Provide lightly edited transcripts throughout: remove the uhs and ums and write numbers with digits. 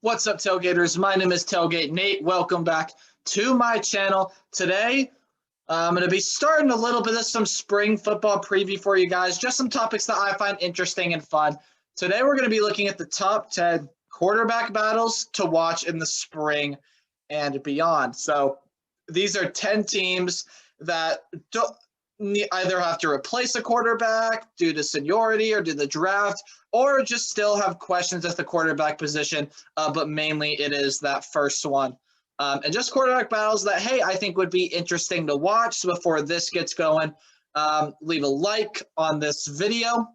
What's up, Tailgaters? My name is Tailgate Nate. Welcome back to my channel. Today, I'm going to be starting a little bit of some spring football preview for you guys, just some topics that I find interesting and fun. Today, we're going to be looking at the top 10 quarterback battles to watch in the spring and beyond. So these are 10 teams that don't either have to replace a quarterback due to seniority or due to the draft, or just still have questions at the quarterback position, but mainly it is that first one. And just quarterback battles that, hey, I think would be interesting to watch. So before this gets going, leave a like on this video.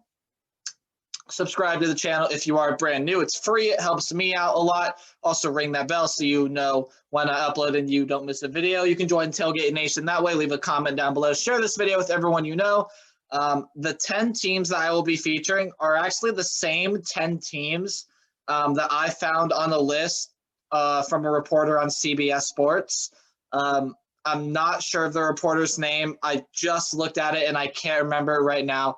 Subscribe to the channel if you are brand new. It's free. It helps me out a lot. Also, ring that bell so you know when I upload and you don't miss a video. You can join Tailgate Nation that way. Leave a comment down below. Share this video with everyone you know. The 10 teams that I will be featuring are actually the same 10 teams that I found on a list from a reporter on CBS Sports. I'm not sure of the reporter's name. I just looked at it and I can't remember it right now.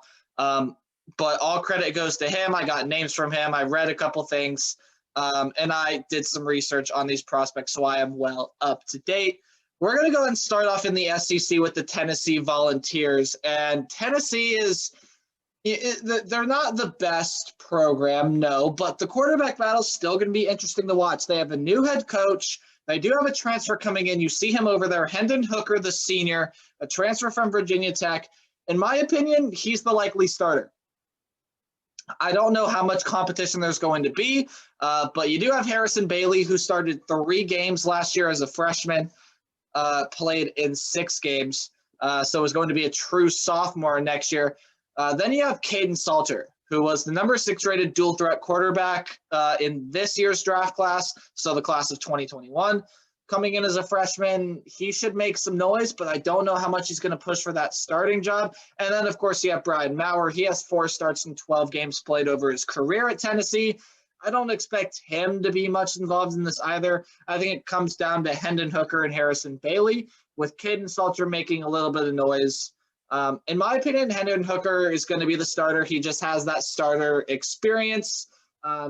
But all credit goes to him. I got names from him. I read a couple things, and I did some research on these prospects, so I am well up to date. We're going to go and start off in the SEC with the Tennessee Volunteers. And Tennessee they're not the best program, no, but the quarterback battle is still going to be interesting to watch. They have a new head coach. They do have a transfer coming in. You see him over there, Hendon Hooker, the senior, a transfer from Virginia Tech. In my opinion, he's the likely starter. I don't know how much competition there's going to be, but you do have Harrison Bailey, who started 3 games last year as a freshman, played in 6 games, so is going to be a true sophomore next year. Then you have Caden Salter, who was the number 6 rated dual threat quarterback in this year's draft class, so the class of 2021. Coming in as a freshman, he should make some noise, but I don't know how much he's going to push for that starting job. And then, of course, you have Brian Maurer. He has 4 starts and 12 games played over his career at Tennessee. I don't expect him to be much involved in this either. I think it comes down to Hendon Hooker and Harrison Bailey, with Caden Salter making a little bit of noise. In my opinion, Hendon Hooker is going to be the starter. He just has that starter experience.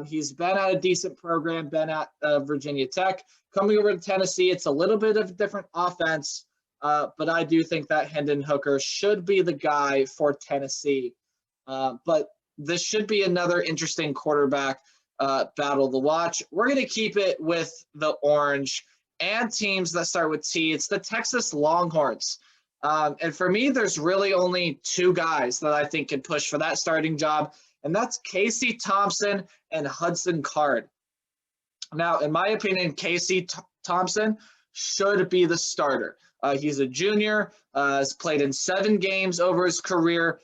He's been at a decent program, been at Virginia Tech. Coming over to Tennessee, it's a little bit of a different offense, but I do think that Hendon Hooker should be the guy for Tennessee. But this should be another interesting quarterback battle to watch. We're going to keep it with the orange and teams that start with T. It's the Texas Longhorns. And for me, there's really only 2 guys that I think can push for that starting job, and that's Casey Thompson and Hudson Card. Now, in my opinion, Casey Thompson should be the starter. He's a junior, has played in 7 games over his career,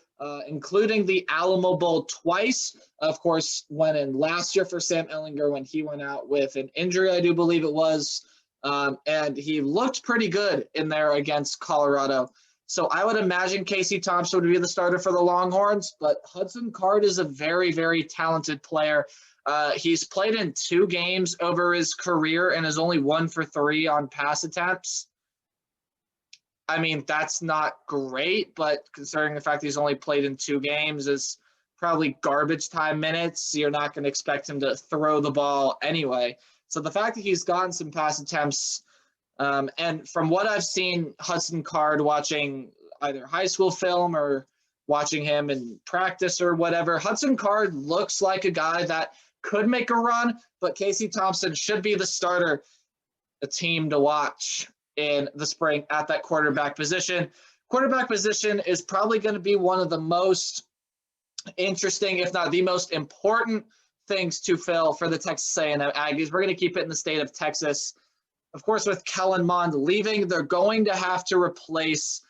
including the Alamo Bowl twice. Of course, went in last year for Sam Ehlinger when he went out with an injury, I do believe it was. And he looked pretty good in there against Colorado. So I would imagine Casey Thompson would be the starter for the Longhorns, but Hudson Card is a very, very talented player. He's played in 2 games over his career and is only 1 for 3 on pass attempts. I mean, that's not great, but considering the fact he's only played in 2 games is probably garbage time minutes, you're not going to expect him to throw the ball anyway. So the fact that he's gotten some pass attempts, and from what I've seen Hudson Card watching either high school film or watching him in practice or whatever, Hudson Card looks like a guy that could make a run, but Casey Thompson should be the starter, a team to watch in the spring at that quarterback position. Quarterback position is probably going to be one of the most interesting, if not the most important things to fill for the Texas A&M Aggies. We're going to keep it in the state of Texas. Of course, with Kellen Mond leaving, they're going to have to replace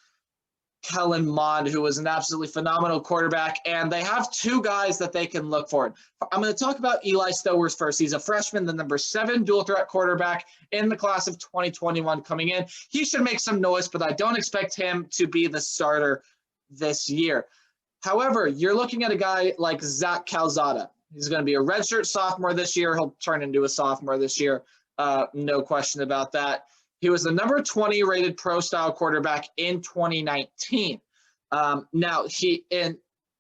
Kellen Mond, who was an absolutely phenomenal quarterback, and they have 2 guys that they can look for. I'm going to talk about Eli Stowers first. He's a freshman, the number 7 dual threat quarterback in the class of 2021 coming in. He should make some noise, but I don't expect him to be the starter this year. However, you're looking at a guy like Zach Calzada. He's going to be a redshirt sophomore this year. He'll turn into a sophomore this year. No question about that. He was the number 20 rated pro-style quarterback in 2019. Now,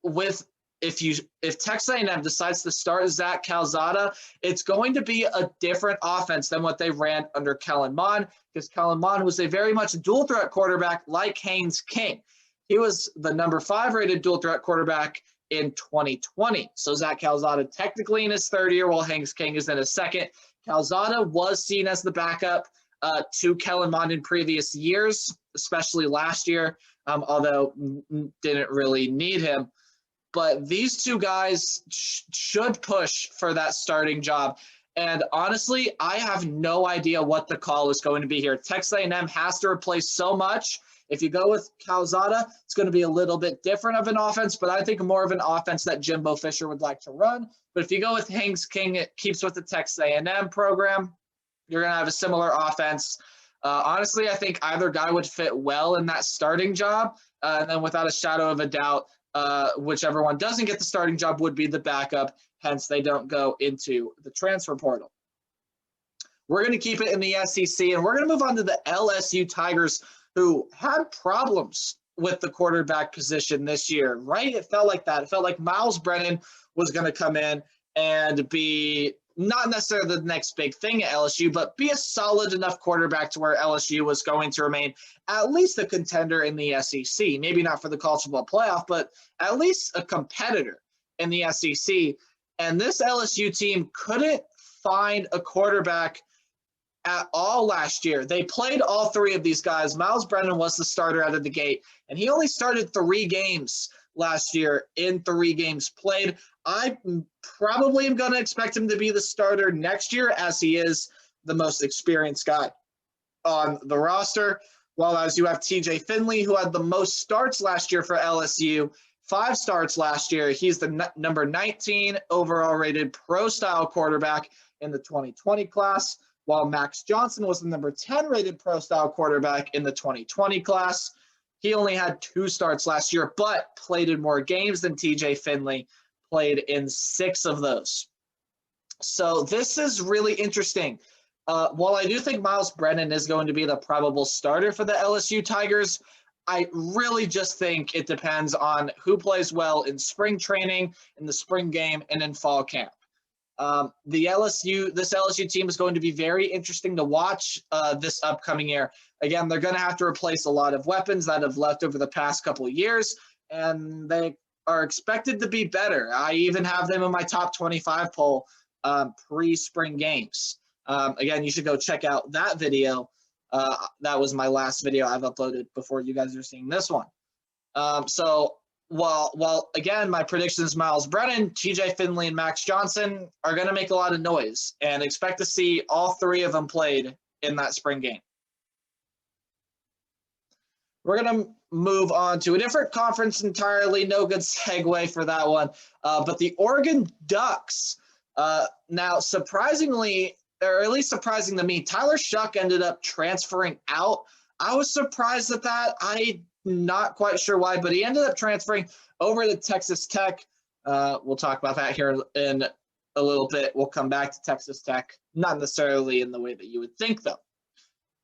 with if Texas A&M decides to start Zach Calzada, it's going to be a different offense than what they ran under Kellen Mond, because Kellen Mond was a very much dual threat quarterback like Haynes King. He was the number 5 rated dual threat quarterback in 2020. So Zach Calzada technically in his third year, while Haynes King is in his second. Calzada was seen as the backup to Kellen Mond in previous years, especially last year, although didn't really need him. But these two guys should push for that starting job. And honestly, I have no idea what the call is going to be here. Texas A&M has to replace so much. If you go with Calzada, it's going to be a little bit different of an offense, but I think more of an offense that Jimbo Fisher would like to run. But if you go with Haynes King, it keeps with the Texas A&M program. You're going to have a similar offense. Honestly, I think either guy would fit well in that starting job. And then without a shadow of a doubt, whichever one doesn't get the starting job would be the backup. Hence, they don't go into the transfer portal. We're going to keep it in the SEC, and we're going to move on to the LSU Tigers, who had problems with the quarterback position this year, right? It felt like that. It felt like Miles Brennan was going to come in and be not necessarily the next big thing at LSU, but be a solid enough quarterback to where LSU was going to remain at least a contender in the SEC. Maybe not for the college football playoff, but at least a competitor in the SEC. And this LSU team couldn't find a quarterback at all last year. They played all 3 of these guys. Miles Brennan was the starter out of the gate, and he only started 3 games last year in 3 games played. I probably am going to expect him to be the starter next year, as he is the most experienced guy on the roster. While as you have TJ Finley, who had the most starts last year for LSU, 5 starts last year. He's the number 19 overall rated pro-style quarterback in the 2020 class, while Max Johnson was the number 10 rated pro-style quarterback in the 2020 class. He only had 2 starts last year, but played in more games than TJ Finley, played in 6 of those. So this is really interesting. While I do think Miles Brennan is going to be the probable starter for the LSU Tigers, I really just think it depends on who plays well in spring training, in the spring game, and in fall camp. This LSU team is going to be very interesting to watch this upcoming year. Again, they're going to have to replace a lot of weapons that have left over the past couple of years, and they are expected to be better. I even have them in my top 25 poll pre-spring games. Again, you should go check out that video. That was my last video I've uploaded before you guys are seeing this one. While again, my prediction is Miles Brennan, TJ Finley, and Max Johnson are going to make a lot of noise, and expect to see all 3 of them played in that spring game. We're going to move on to a different conference entirely. No good segue for that one. But the Oregon Ducks. Now, surprisingly, or at least surprising to me, Tyler Shuck ended up transferring out. I was surprised at that. I'm not quite sure why, but he ended up transferring over to Texas Tech. We'll talk about that here in a little bit. We'll come back to Texas Tech, not necessarily in the way that you would think, though.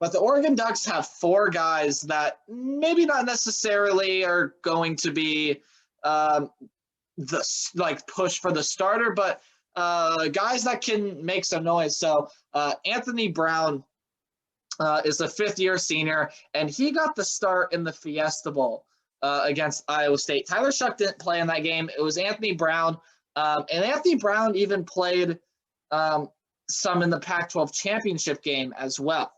But the Oregon Ducks have 4 guys that maybe not necessarily are going to be push for the starter, but guys that can make some noise. So Anthony Brown is a 5th-year senior, and he got the start in the Fiesta Bowl against Iowa State. Tyler Shuck didn't play in that game. It was Anthony Brown, and Anthony Brown even played some in the Pac-12 championship game as well.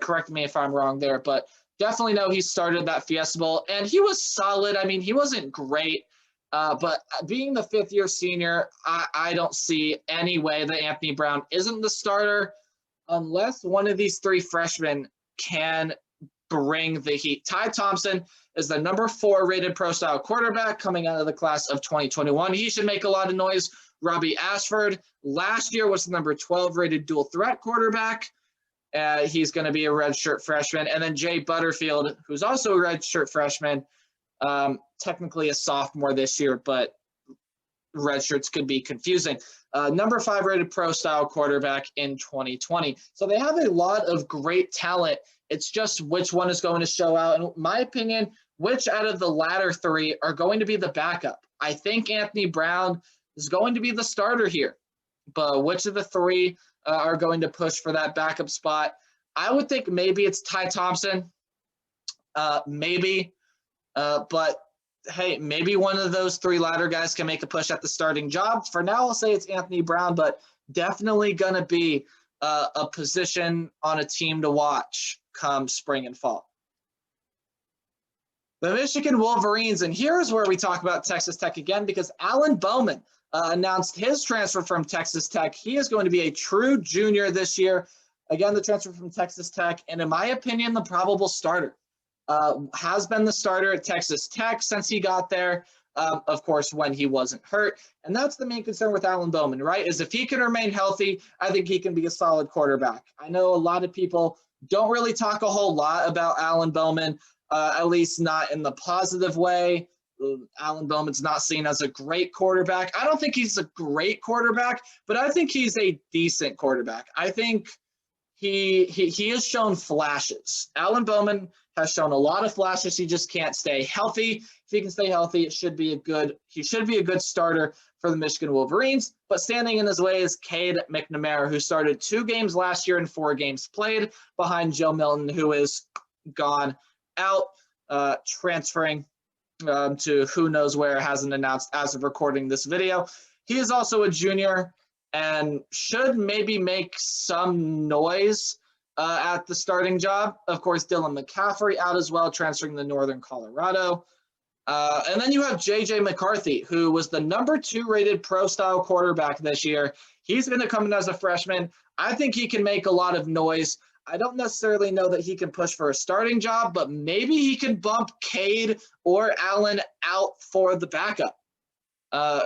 Correct me if I'm wrong there, but definitely know he started that Fiesta Bowl, and he was solid. I mean, he wasn't great, but being the 5th-year senior, I don't see any way that Anthony Brown isn't the starter unless one of these 3 freshmen can bring the heat. Ty Thompson is the number 4 rated pro-style quarterback coming out of the class of 2021. He should make a lot of noise. Robbie Ashford last year was the number 12 rated dual threat quarterback. He's going to be a redshirt freshman. And then Jay Butterfield, who's also a redshirt freshman, technically a sophomore this year, but redshirts could be confusing. Number 5 rated pro-style quarterback in 2020. So they have a lot of great talent. It's just which one is going to show out. In my opinion, which out of the latter three are going to be the backup? I think Anthony Brown is going to be the starter here, but which of the three are going to push for that backup spot? I would think maybe it's Ty Thompson, maybe, but hey, maybe one of those three latter guys can make a push at the starting job. For now, I'll say it's Anthony Brown, but definitely going to be a position on a team to watch come spring and fall. The Michigan Wolverines, and here's where we talk about Texas Tech again, because Alan Bowman announced his transfer from Texas Tech. He is going to be a true junior this year. Again, the transfer from Texas Tech, and in my opinion, the probable starter. Has been the starter at Texas Tech since he got there, of course, when he wasn't hurt. And that's the main concern with Alan Bowman, right, is if he can remain healthy, I think he can be a solid quarterback. I know a lot of people don't really talk a whole lot about Alan Bowman, at least not in the positive way. Alan Bowman's not seen as a great quarterback. I don't think he's a great quarterback, but I think he's a decent quarterback. I think he has shown flashes. Alan Bowman has shown a lot of flashes. He just can't stay healthy. If he can stay healthy, he should be a good starter for the Michigan Wolverines. But standing in his way is Cade McNamara, who started 2 games last year and 4 games played behind Joe Milton, who is gone out, transferring to who knows where, hasn't announced as of recording this video. He is also a junior and should maybe make some noise at the starting job. Of course, Dylan McCaffrey out as well, transferring to Northern Colorado. And then you have J.J. McCarthy, who was the number 2 rated pro-style quarterback this year. He's going to come in as a freshman. I think he can make a lot of noise. I don't necessarily know that he can push for a starting job, but maybe he can bump Cade or Allen out for the backup.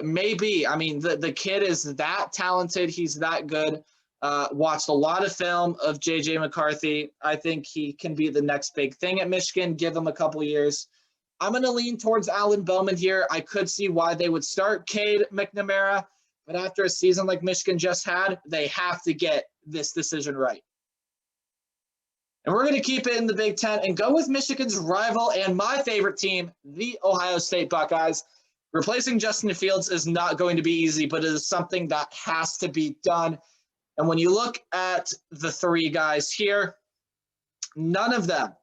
Maybe. I mean, the kid is that talented. He's that good. Watched a lot of film of J.J. McCarthy. I think he can be the next big thing at Michigan. Give him a couple years. I'm going to lean towards Alan Bowman here. I could see why they would start Cade McNamara, but after a season like Michigan just had, they have to get this decision right. And we're going to keep it in the Big Ten and go with Michigan's rival and my favorite team, the Ohio State Buckeyes. Replacing Justin Fields is not going to be easy, but it is something that has to be done. And when you look at the 3 guys here, none of them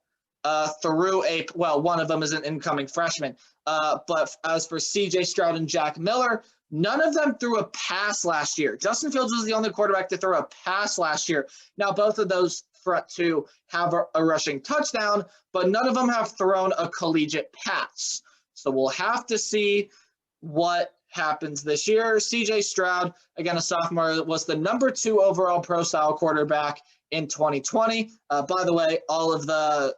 one of them is an incoming freshman. But as for C.J. Stroud and Jack Miller, none of them threw a pass last year. Justin Fields was the only quarterback to throw a pass last year. Now, both of those front 2 have a rushing touchdown, but none of them have thrown a collegiate pass. So we'll have to see what happens this year. C.J. Stroud, again, a sophomore, was the number 2 overall pro-style quarterback in 2020. By the way, all of the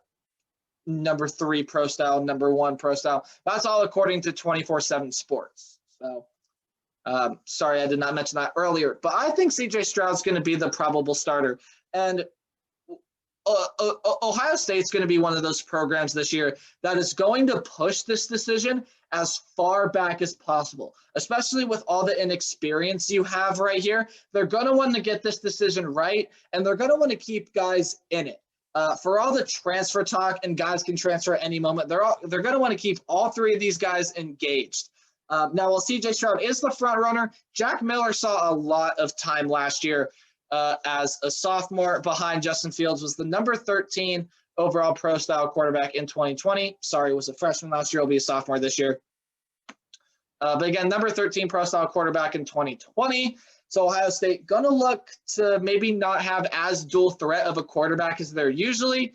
number 3 pro-style, number 1 pro-style, that's all according to 24/7 Sports. So sorry, I did not mention that earlier. But I think C.J. Stroud's going to be the probable starter. And Ohio State's going to be one of those programs this year that is going to push this decision as far back as possible, especially with all the inexperience you have right here. They're going to want to get this decision right, and they're going to want to keep guys in it. For all the transfer talk, and guys can transfer at any moment, they're going to want to keep all 3 of these guys engaged. Now, while C.J. Stroud is the front runner, Jack Miller saw a lot of time last year as a sophomore behind Justin Fields, was the number 13 overall pro-style quarterback in 2020. Sorry, was a freshman last year. He'll be a sophomore this year. But again, number 13 pro-style quarterback in 2020. So Ohio State going to look to maybe not have as dual threat of a quarterback as they're usually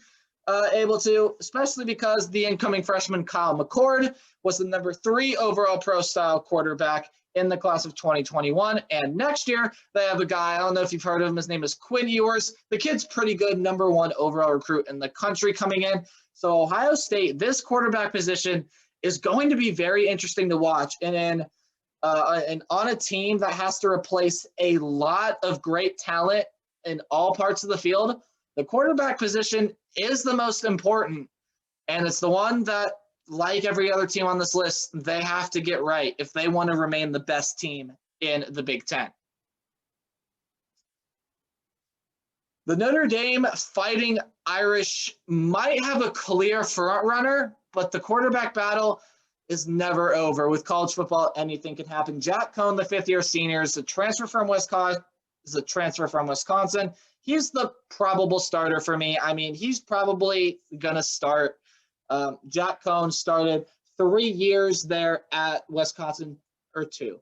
able to, especially because the incoming freshman Kyle McCord was the number 3 overall pro-style quarterback in the class of 2021. And next year, they have a guy, I don't know if you've heard of him, his name is Quinn Ewers. The kid's pretty good, number 1 overall recruit in the country coming in. So Ohio State, this quarterback position is going to be very interesting to watch. And on a team that has to replace a lot of great talent in all parts of the field, the quarterback position is the most important. And it's the one that, like every other team on this list, they have to get right if they want to remain the best team in the Big Ten. The Notre Dame Fighting Irish might have a clear front runner, but the quarterback battle is never over. With college football, anything can happen. Jack Cohn, the fifth-year senior, is a transfer from Wisconsin. He's the probable starter for me. I mean, he's probably going to start. Jack Cohn started 3 years there at Wisconsin, or 2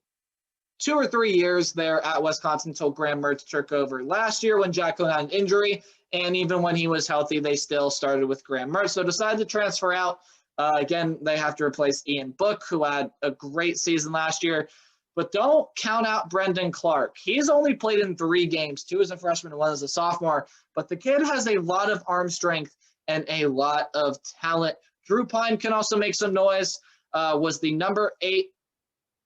or 3 years there at Wisconsin until Graham Mertz took over last year when Jack Cohn had an injury. And even when he was healthy, they still started with Graham Mertz. So decided to transfer out. Again, they have to replace Ian Book, who had a great season last year. But don't count out Brendan Clark. He's only played in 3 games, 2 as a freshman and 1 as a sophomore. But the kid has a lot of arm strength and a lot of talent. Drew Pine can also make some noise. Was the number 8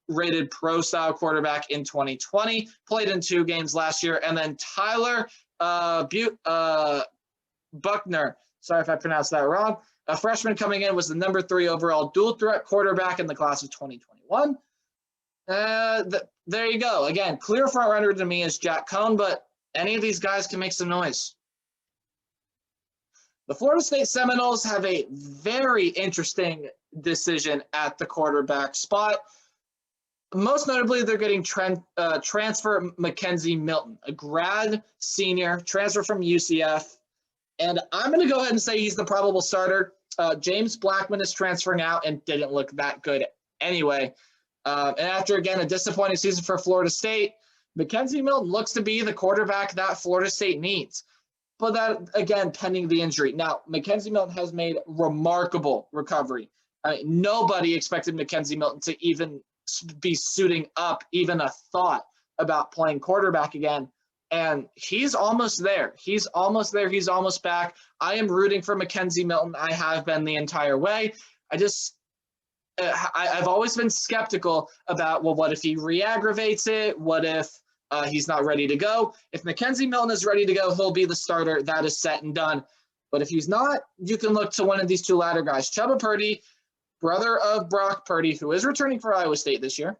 rated pro-style quarterback in 2020. Played in 2 games last year. And then Tyler Buckner, sorry if I pronounced that wrong, a freshman coming in, was the number 3 overall dual threat quarterback in the class of 2021. There you go. Again, clear front runner to me is Jack Cohn, but any of these guys can make some noise. The Florida State Seminoles have a very interesting decision at the quarterback spot. Most notably, they're getting transfer Mackenzie Milton, a grad senior, transfer from UCF. And I'm going to go ahead and say he's the probable starter. James Blackman is transferring out and didn't look that good anyway. And after, again, a disappointing season for Florida State, Mackenzie Milton looks to be the quarterback that Florida State needs. But that, again, pending the injury. Now, Mackenzie Milton has made remarkable recovery. I mean, nobody expected Mackenzie Milton to even be suiting up, even a thought about playing quarterback again. And he's almost there. He's almost there. He's almost back. I am rooting for Mackenzie Milton. I have been the entire way. I've always been skeptical about, well, what if he re-aggravates it? What if he's not ready to go? If Mackenzie Milton is ready to go, he'll be the starter. That is set and done. But if he's not, you can look to one of these 2 latter guys. Chubba Purdy, brother of Brock Purdy, who is returning for Iowa State this year.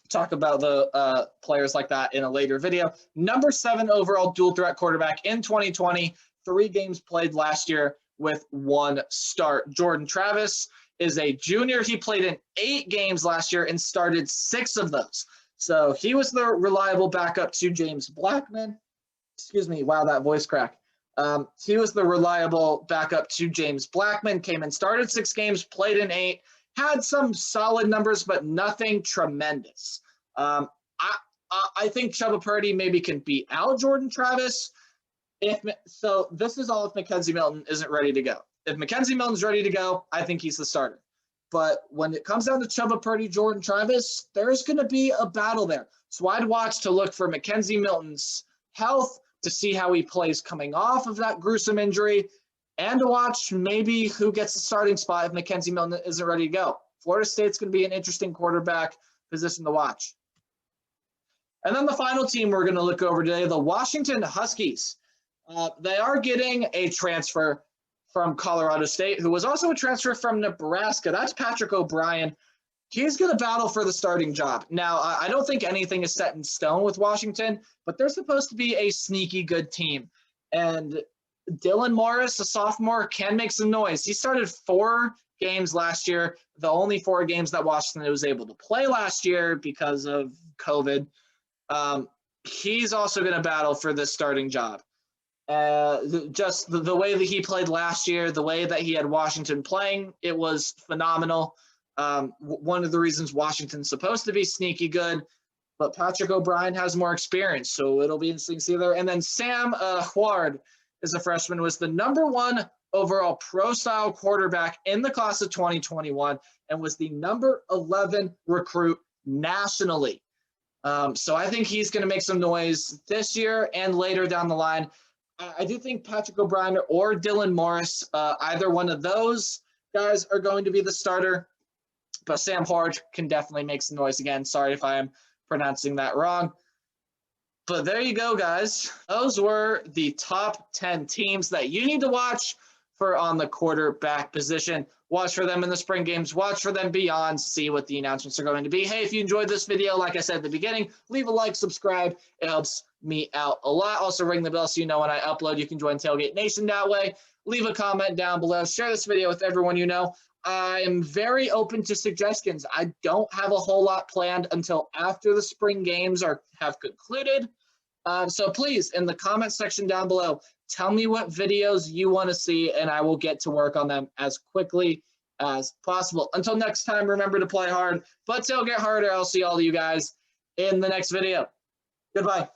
Talk about the players like that in a later video. Number 7 overall dual threat quarterback in 2020, 3 games played last year with 1 start. Jordan Travis is a junior. He played in 8 games last year and started 6 of those. So he was the reliable backup to James Blackman. Excuse me. Wow, that voice crack. He was the reliable backup to James Blackman, came and started 6 games, played in 8, had some solid numbers, but nothing tremendous. I think Chubba Purdy maybe can beat out Jordan Travis. So this is all if Mackenzie Milton isn't ready to go. If Mackenzie Milton's ready to go, I think he's the starter. But when it comes down to Chubba Purdy, Jordan Travis, there's going to be a battle there. So I'd watch to look for Mackenzie Milton's health, to see how he plays coming off of that gruesome injury, and to watch maybe who gets the starting spot if Mackenzie Milton isn't ready to go. Florida State's going to be an interesting quarterback position to watch. And then the final team we're going to look over today, the Washington Huskies. They are getting a transfer from Colorado State, who was also a transfer from Nebraska. That's Patrick O'Brien. He's going to battle for the starting job. Now, I don't think anything is set in stone with Washington, but they're supposed to be a sneaky good team. And Dylan Morris, a sophomore, can make some noise. He started 4 games last year, the only 4 games that Washington was able to play last year because of COVID. He's also going to battle for this starting job. Just the way that he played last year, the way that he had Washington playing, it was phenomenal. One of the reasons Washington's supposed to be sneaky good, but Patrick O'Brien has more experience, so it'll be interesting to see there. And then Sam Huard is a freshman, was the number 1 overall pro-style quarterback in the class of 2021 and was the number 11 recruit nationally. So I think he's going to make some noise this year and later down the line. I do think Patrick O'Brien or Dylan Morris, either one of those guys are going to be the starter. But Sam Huard can definitely make some noise again. Sorry if I am pronouncing that wrong. But there you go, guys. Those were the top 10 teams that you need to watch for on the quarterback position. Watch for them in the spring games. Watch for them beyond. See what the announcements are going to be. Hey, if you enjoyed this video, like I said at the beginning, leave a like, subscribe. It helps me out a lot. Also, ring the bell so you know when I upload. You can join Tailgate Nation that way. Leave a comment down below. Share this video with everyone you know. I am very open to suggestions. I don't have a whole lot planned until after the spring games have concluded. So please, in the comment section down below, tell me what videos you want to see, and I will get to work on them as quickly as possible. Until next time, remember to play hard, but tailgate harder. I'll see all of you guys in the next video. Goodbye.